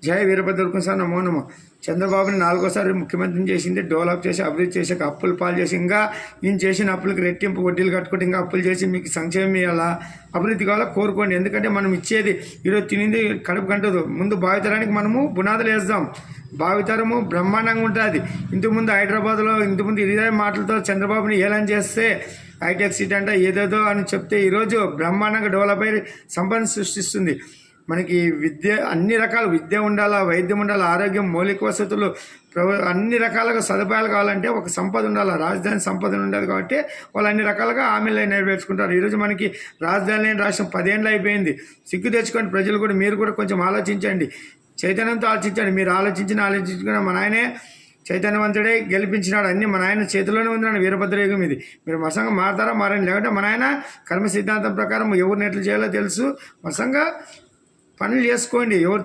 జై వీరభద్ర సార్ నమో నమో. చంద్రబాబుని 4వ సారి ముఖ్యమంత్రిని చేసింది, డెవలప్ చేసి అభివృద్ధి చేసి అప్పులు పాలు చేసి ఇంకా ఈయన చేసిన అప్పులకి రెట్టింపు వడ్డీలు కట్టుకుంటే ఇంకా అప్పులు చేసి మీకు సంక్షేమం ఇవ్వాలా, అభివృద్ధి కావాలా కోరుకోండి. ఎందుకంటే మనం ఇచ్చేది ఈరోజు తినింది కడుపు కంటదు. ముందు భావితరానికి మనము పునాదులు వేద్దాం. భావితరము బ్రహ్మాండంగా ఉంటుంది. ఇంతకుముందు హైదరాబాద్లో ఇంతకుముందు ఇదే మాటలతో చంద్రబాబుని ఏలని చేస్తే హైటెక్ సిటీ అంటే ఏదేదో అని చెప్తే ఈరోజు బ్రహ్మాండంగా డెవలప్ అయ్యి సంపద సృష్టిస్తుంది. మనకి విద్య అన్ని రకాల విద్య ఉండాలా, వైద్యం ఉండాలా, ఆరోగ్యం, మౌలిక వసతులు, అన్ని రకాలుగా సదుపాయాలు కావాలంటే ఒక సంపద ఉండాలి. రాజధాని సంపద ఉండదు కాబట్టి వాళ్ళు అన్ని రకాలుగా హామీలు నెరవేర్చుకుంటారు. ఈరోజు మనకి రాజధాని లేని రాష్ట్రం 10 ఏళ్ళు అయిపోయింది. సిగ్గు తెచ్చుకోండి ప్రజలు కూడా. మీరు కూడా కొంచెం ఆలోచించండి, చైతన్యంతో ఆలోచించండి. మీరు ఆలోచించుకున్న మన ఆయనే చైతన్యవంతుడే గెలిపించినాడు. అన్నీ మన ఆయన చేతిలోనే ఉందినాడు. వీరభద్రయుగం ఇది. మీరు మసంగా మారతారా మారండి, లేకుంటే మన ఆయన కర్మ సిద్ధాంతం ప్రకారం ఎవరిని ఎట్లు చేయాలో తెలుసు. మసంగా పనులు చేసుకోండి. ఎవరు